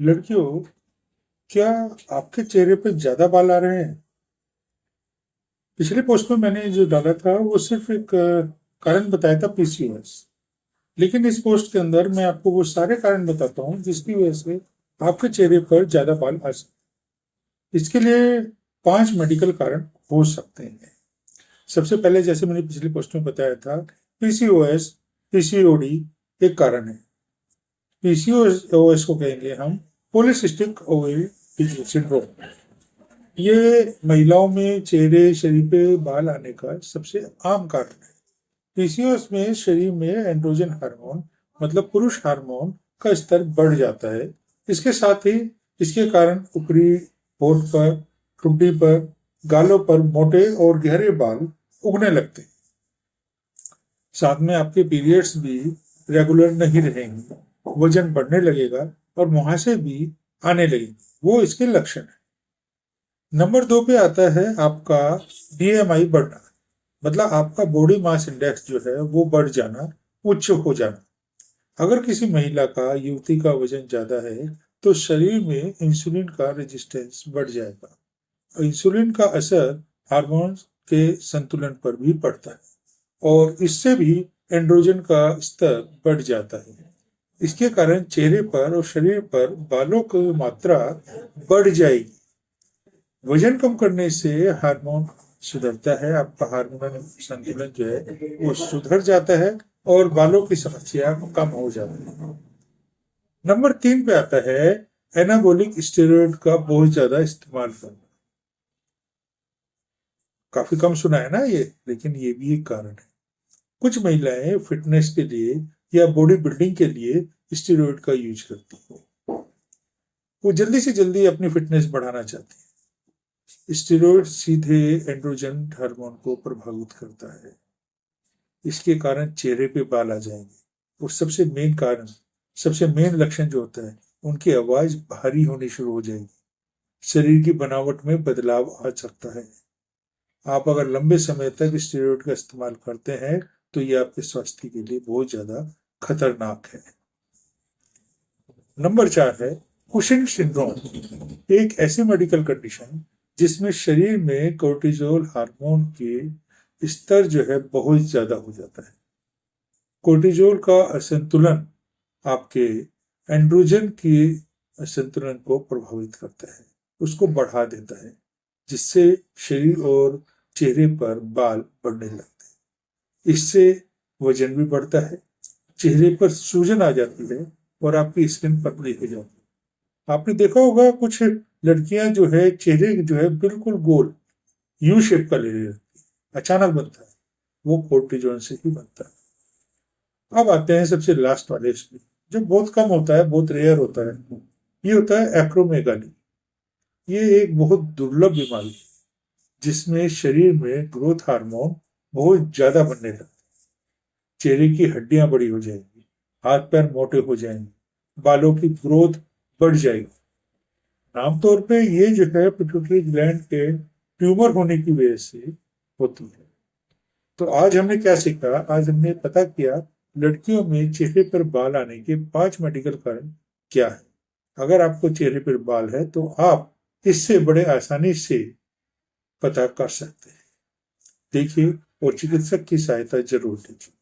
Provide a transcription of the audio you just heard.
लड़कियों, क्या आपके चेहरे पे ज्यादा बाल आ रहे हैं? पिछले पोस्ट में मैंने जो डाला था वो सिर्फ एक कारण बताया था, पीसीओएस। लेकिन इस पोस्ट के अंदर मैं आपको वो सारे कारण बताता हूँ जिसकी वजह से आपके चेहरे पर ज्यादा बाल आ सकते हैं। इसके लिए 5 मेडिकल कारण हो सकते हैं। सबसे पहले, जैसे मैंने पिछली पोस्ट में बताया था, पीसीओएस, पीसीओडी एक कारण है। पीसीओएस को कहेंगे हम पॉलीसिस्टिक ओवरी सिंड्रोम। ये महिलाओं में चेहरे, शरीर पे बाल आने का सबसे आम कारण है। पीसीओएस में शरीर में एंड्रोजन हार्मोन, मतलब पुरुष हार्मोन का स्तर बढ़ जाता है। इसके साथ ही इसके कारण ऊपरी होठ पर, ठुड्डी पर, गालों पर मोटे और गहरे बाल उगने लगते हैं। साथ में आपके पीरियड्स भी रेगुलर नहीं रहेंगे, वजन बढ़ने लगेगा और मुहासे भी आने लगेंगे। वो इसके लक्षण है। नंबर 2 पे आता है आपका बीएमआई बढ़ना, मतलब आपका बॉडी मास इंडेक्स जो है वो बढ़ जाना, उच्च हो जाना। अगर किसी महिला का, युवती का वजन ज्यादा है तो शरीर में इंसुलिन का रेजिस्टेंस बढ़ जाएगा। इंसुलिन का असर हार्मोन के संतुलन पर भी पड़ता है और इससे भी एंड्रोजन का स्तर बढ़ जाता है। इसके कारण चेहरे पर और शरीर पर बालों की मात्रा बढ़ जाएगी। वजन कम करने से हार्मोन सुधरता है, आपका हार्मोनल संतुलन जो है वो सुधर जाता है और बालों की समस्या कम हो जाती है। नंबर 3 पे आता है एनाबॉलिक स्टेरॉइड का बहुत ज्यादा इस्तेमाल करना। काफी कम सुना है ना ये, लेकिन ये भी एक कारण है। कुछ महिलाएं फिटनेस के लिए या बॉडी बिल्डिंग के लिए स्टेरॉइड का यूज करती है। वो जल्दी से जल्दी अपनी फिटनेस बढ़ाना चाहती है। स्टेरॉइड सीधे एंड्रोजन हार्मोन को प्रभावित करता है। इसके कारण चेहरे पे बाल आ जाएंगे और सबसे मेन लक्षण जो होता है, उनकी आवाज भारी होनी शुरू हो जाएगी। शरीर की बनावट में बदलाव आ सकता है। आप अगर लंबे समय तक स्टेरॉइड का इस्तेमाल करते हैं तो ये आपके स्वास्थ्य के लिए बहुत ज्यादा खतरनाक है। नंबर 4 है कुशिंग सिंड्रोम, एक ऐसी मेडिकल कंडीशन जिसमें शरीर में कोर्टिजोल हार्मोन के स्तर जो है बहुत ज्यादा हो जाता है। कोर्टिजोल का असंतुलन आपके एंड्रोजन के संतुलन को प्रभावित करता है, उसको बढ़ा देता है, जिससे शरीर और चेहरे पर बाल बढ़ने लगते हैं। इससे वजन भी बढ़ता है, चेहरे पर सूजन आ जाती है और आपकी स्किन पतली हो जाती है। आपने देखा होगा कुछ लड़कियां जो है चेहरे जो है बिल्कुल गोल यू शेप का ले लेती है, अचानक बनता है। वो कोर्टिजोन से ही बनता है। अब आते हैं सबसे लास्ट वाले इसमें, जो बहुत कम होता है, बहुत रेयर होता है। ये होता है एक्रोमेगाली। ये एक बहुत दुर्लभ बीमारी है जिसमें शरीर में ग्रोथ हार्मोन बहुत ज्यादा बनने लगता है। चेहरे की हड्डियां बड़ी हो जाएंगी, हाथ पैर मोटे हो जाएंगे, बालों की ग्रोथ बढ़ जाएगी। आमतौर पे ये जो है पिट्यूटरी ग्लैंड के ट्यूमर होने की वजह से होती है। तो आज हमने क्या सीखा? आज हमने पता किया लड़कियों में चेहरे पर बाल आने के 5 मेडिकल कारण क्या है। अगर आपको चेहरे पर बाल है तो आप इससे बड़े आसानी से पता कर सकते हैं। देखिए और चिकित्सक की सहायता जरूर लीजिए।